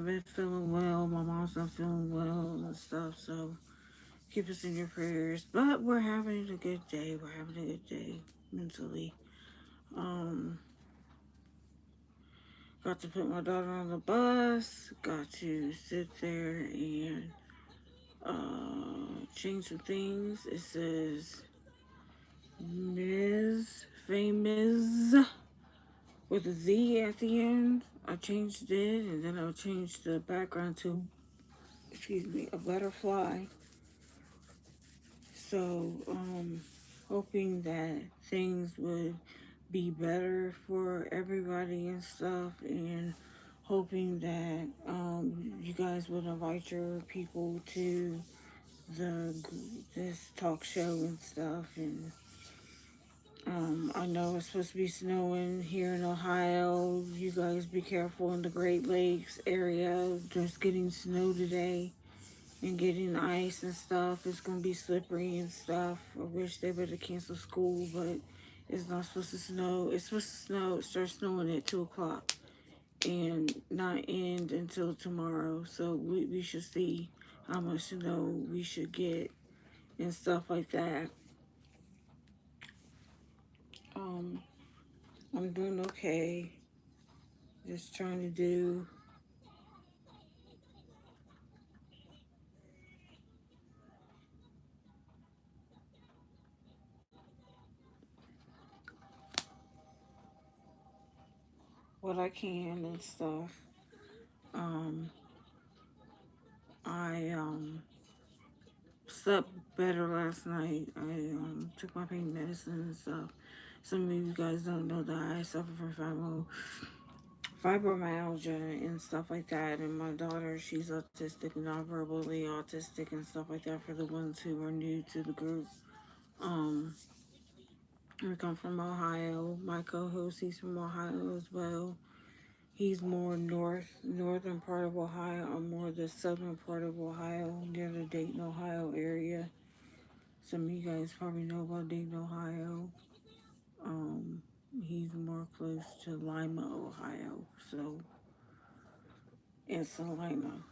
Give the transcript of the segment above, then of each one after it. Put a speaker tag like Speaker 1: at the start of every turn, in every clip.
Speaker 1: been feeling well. My mom's not feeling well and stuff. So keep us in your prayers. But we're having a good day. We're having a good day mentally. Um, got to put my daughter on the bus. Got to sit there and change some things. It says Ms. Famous with a Z at the end. I changed it and then I changed the background to, excuse me, a butterfly. So, hoping that things would be better for everybody and stuff, and hoping that you guys would invite your people to the this talk show and stuff. And I know it's supposed to be snowing here in Ohio. You guys be careful in the Great Lakes area. Just getting snow today and getting ice and stuff. It's gonna be slippery and stuff. I wish they would have canceled school, but it's not supposed to snow. It's supposed to snow. It starts snowing at 2 o'clock and not end until tomorrow. So we should see how much snow we should get and stuff like that. Um, I'm doing okay. Just trying to do what I can and stuff. Um, I slept better last night. I took my pain medicine and stuff. Some of you guys don't know that I suffer from fibromyalgia and stuff like that. And my daughter, she's autistic, non-verbally autistic and stuff like that. For the ones who are new to the group, um, we come from Ohio. My co-host, he's from Ohio as well. He's more northern part of Ohio. I'm more the southern part of Ohio, near the Dayton, Ohio area. Some of you guys probably know about Dayton, Ohio. Um, he's more close to Lima, Ohio. So, and Salina.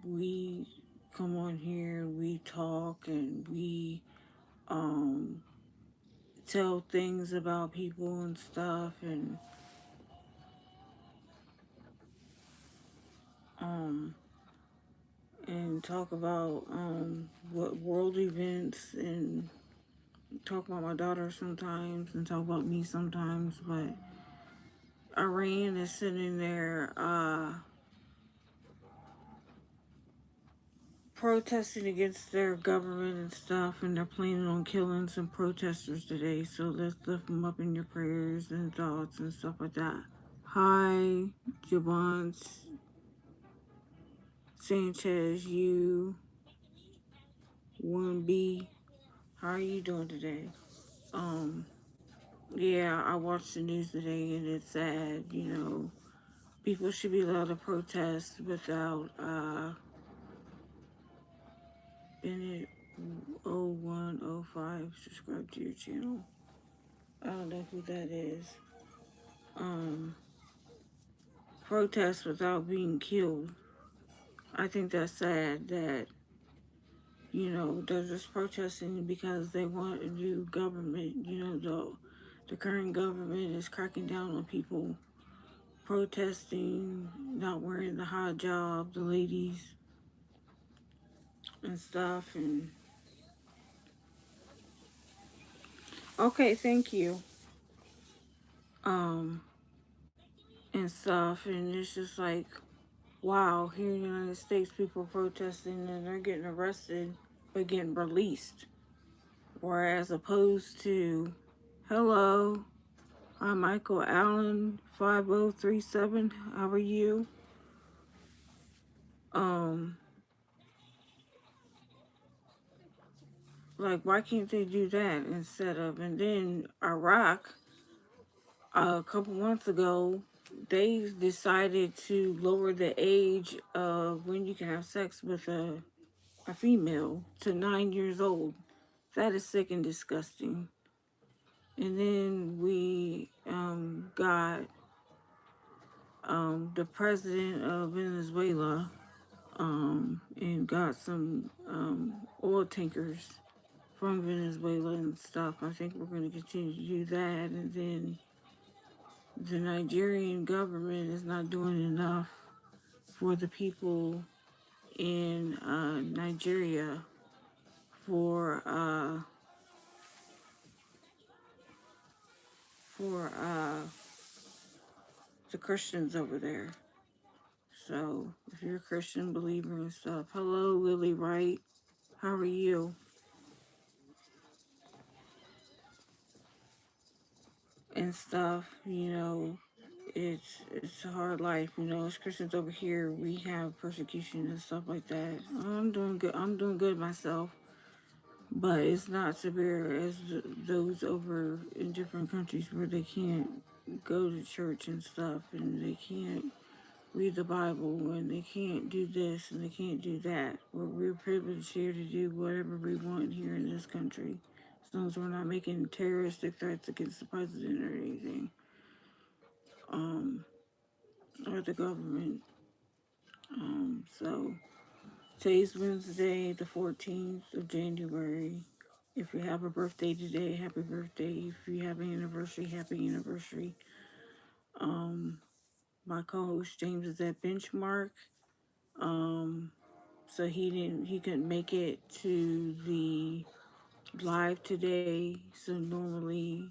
Speaker 1: We come on here, we talk, and we um tell things about people and stuff, um and talk about what world events, and talk about my daughter sometimes and talk about me sometimes. But Iran is sitting there protesting against their government and stuff, and they're planning on killing some protesters today. So let's lift them up in your prayers and thoughts and stuff like that. Hi, Javon Sanchez, you 1B. How are you doing today? Um, yeah, I watched the news today and it's sad. People should be allowed to protest without Bennett 0105 subscribe to your channel. I don't know who that is. Um, protest without being killed. I think that's sad that, they're just protesting because they want a new government. The current government is cracking down on people protesting, not wearing the hijab, the ladies and stuff. And okay, thank you. Um, and stuff. And it's just like, wow, here in the United States, people protesting and they're getting arrested but getting released. Whereas opposed to, hello, I'm Michael Allen 5037. How are you? Um, like why can't they do that instead of, and then Iraq a couple months ago they decided to lower the age of when you can have sex with a female to 9 years old. That is sick and disgusting. And then we got the president of Venezuela and got some oil tankers from Venezuela and stuff. I think we're going to continue to do that. And then the Nigerian government is not doing enough for the people in Nigeria for for the Christians over there. So if you're a Christian believer and stuff, hello Lily Wright, how are you? And stuff, it's a hard life, as Christians over here we have persecution and stuff like that. I'm doing good. I'm doing good myself, but it's not severe as those over in different countries where they can't go to church and stuff, and they can't read the Bible, and they can't do this and they can't do that. We're privileged here to do whatever we want here in this country, as long as we're not making terroristic threats against the president or anything, or the government. So today's Wednesday, the 14th of January. If you have a birthday today, happy birthday. If you have an anniversary, happy anniversary. My co-host James is at Benchmark. So he couldn't make it to the live today. So normally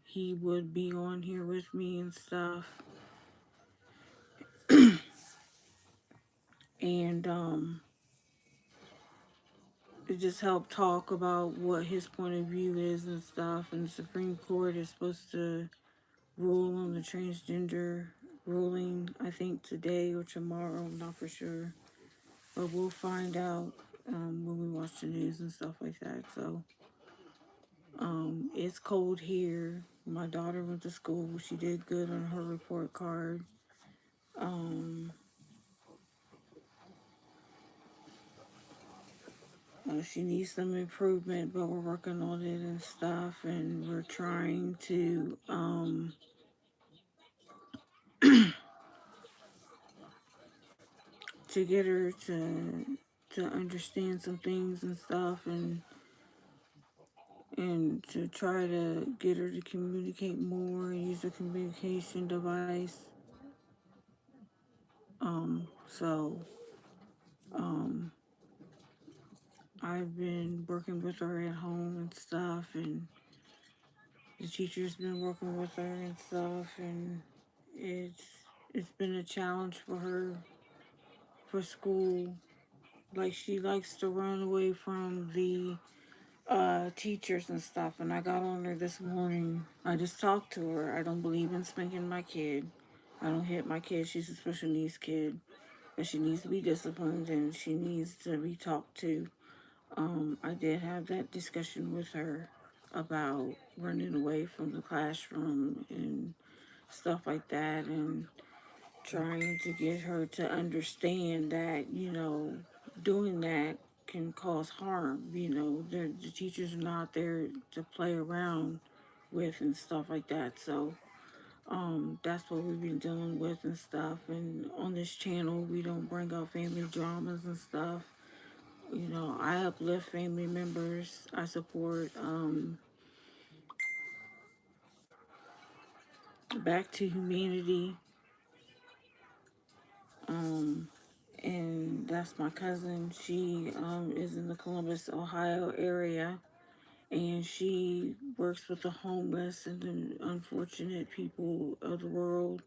Speaker 1: he would be on here with me and stuff. And it just helped talk about what his point of view is and stuff. And the Supreme Court is supposed to rule on the transgender ruling, I think today or tomorrow, I'm not for sure. But we'll find out when we watch the news and stuff like that. So it's cold here. My daughter went to school. She did good on her report card. She needs some improvement, but we're working on it and stuff, and we're trying to get her to understand some things and stuff, and to try to get her to communicate more and use a communication device. So I've been working with her at home and stuff, and the teacher's been working with her and stuff, and it's it's been a challenge for her for school. Like she likes to run away from the teachers and stuff, and I got on her this morning. I just talked to her. I don't believe in spanking my kid. I don't hit my kid. She's a special needs kid, but she needs to be disciplined and she needs to be talked to. I did have that discussion with her about running away from the classroom and stuff like that, and trying to get her to understand that, doing that can cause harm. The teachers are not there to play around with and stuff like that. So that's what we've been dealing with and stuff. And on this channel, we don't bring out family dramas and stuff. I uplift family members. I support Back to Humanity. And that's my cousin. She is in the Columbus, Ohio area, and she works with the homeless and the unfortunate people of the world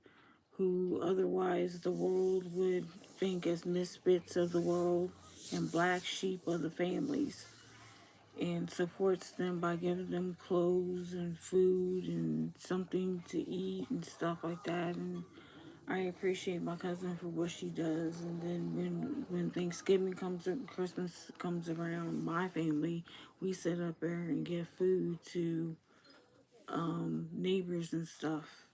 Speaker 1: who otherwise the world would think as misfits of the world and black sheep of the families, and supports them by giving them clothes and food and something to eat and stuff like that. And I appreciate my cousin for what she does. And then when Thanksgiving comes, Christmas comes around, my family, we sit up there and give food to neighbors and stuff.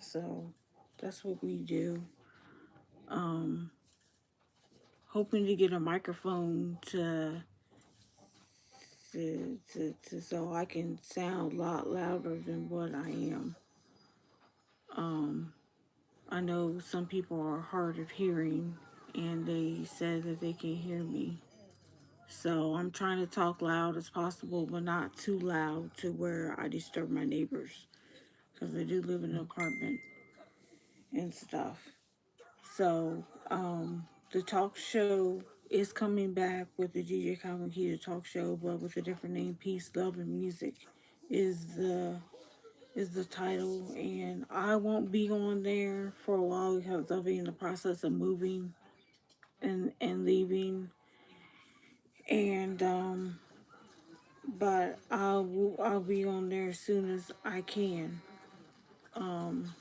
Speaker 1: So that's what we do. Hoping to get a microphone to so I can sound a lot louder than what I am. Um, I know some people are hard of hearing, and they said that they can hear me. So I'm trying to talk loud as possible, but not too loud to where I disturb my neighbors, because I do live in an apartment and stuff. So the talk show is coming back with the DJ Kawakita talk show, but with a different name. Peace, Love, and Music is the title, and I won't be on there for a while because I'll be in the process of moving and leaving, and but I'll be on there as soon as I can. Um,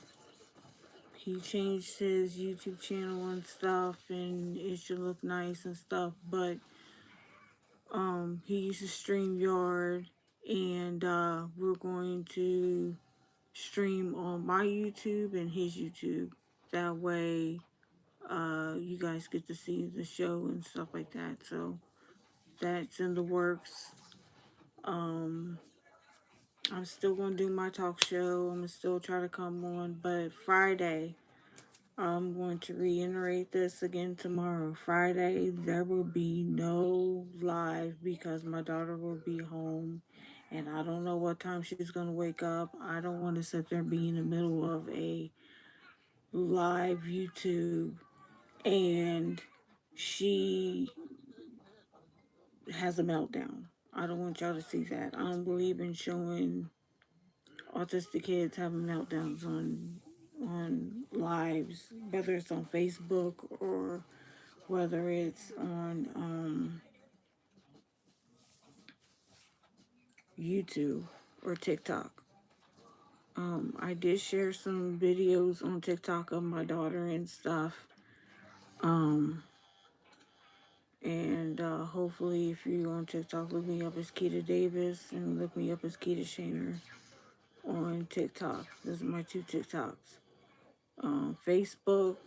Speaker 1: he changed his YouTube channel and stuff, and it should look nice and stuff. But he uses StreamYard, and we're going to stream on my YouTube and his YouTube. That way, you guys get to see the show and stuff like that. So that's in the works. Um, I'm still gonna do my talk show. I'm gonna still try to come on, but Friday, I'm going to reiterate this again tomorrow. Friday, there will be no live because my daughter will be home, and I don't know what time she's gonna wake up. I don't want to sit there and be in the middle of a live YouTube and she has a meltdown. I don't want y'all to see that. I don't believe in showing autistic kids having meltdowns on lives, whether it's on Facebook or whether it's on YouTube or TikTok. I did share some videos on TikTok of my daughter and stuff. Um, and hopefully, if you're on TikTok, look me up as Keita Davis and look me up as Keita Shaner on TikTok. Those are my two TikToks. Facebook,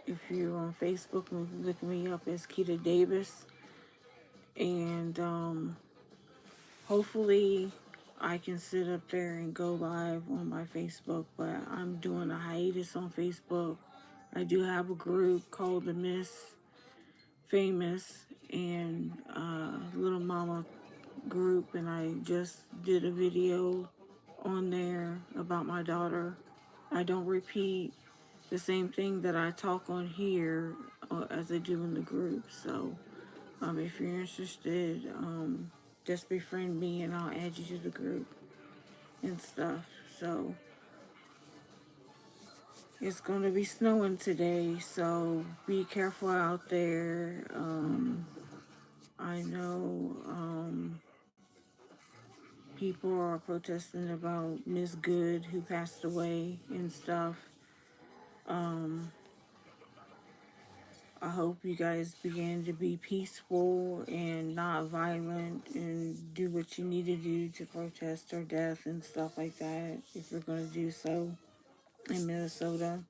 Speaker 1: if you're on Facebook, look me up as Keita Davis. And hopefully, I can sit up there and go live on my Facebook, but I'm doing a hiatus on Facebook. I do have a group called the Miss Famous and Little Mama group, and I just did a video on there about my daughter. I don't repeat the same thing that I talk on here as I do in the group. So if you're interested, just befriend me and I'll add you to the group and stuff. So it's going to be snowing today, so be careful out there. I know people are protesting about Miss Good who passed away and stuff. Um, I hope you guys begin to be peaceful and not violent and do what you need to do to protest her death and stuff like that if you're going to do so. In Minnesota,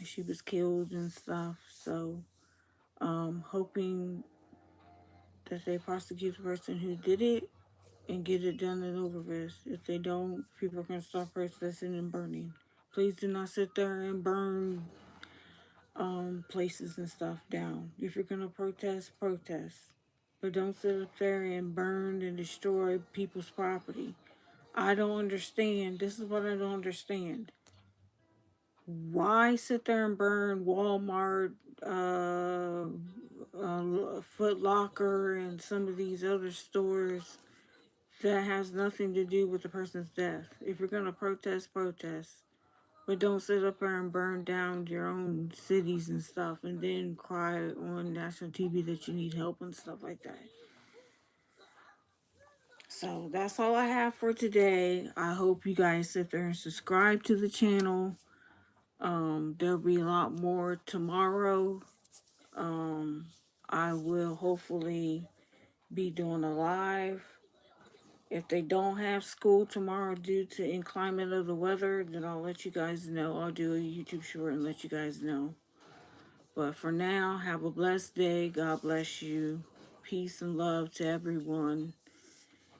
Speaker 1: she was killed and stuff. So, hoping that they prosecute the person who did it and get it done and over with. If they don't, people are going to start protesting and burning. Please do not sit there and burn places and stuff down. If you're going to protest, protest. But don't sit up there and burn and destroy people's property. I don't understand. This is what I don't understand. Why sit there and burn Walmart, Foot Locker, and some of these other stores that has nothing to do with the person's death? If you're going to protest, protest. But don't sit up there and burn down your own cities and stuff and then cry on national TV that you need help and stuff like that. So that's all I have for today. I hope you guys sit there and subscribe to the channel. There'll be a lot more tomorrow. Um, I will hopefully be doing a live. If they don't have school tomorrow due to inclement of the weather, then I'll let you guys know. I'll do a YouTube short and let you guys know. But for now, have a blessed day. God bless you. peace and love to everyone.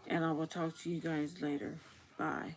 Speaker 1: And I will talk to you guys later. Bye.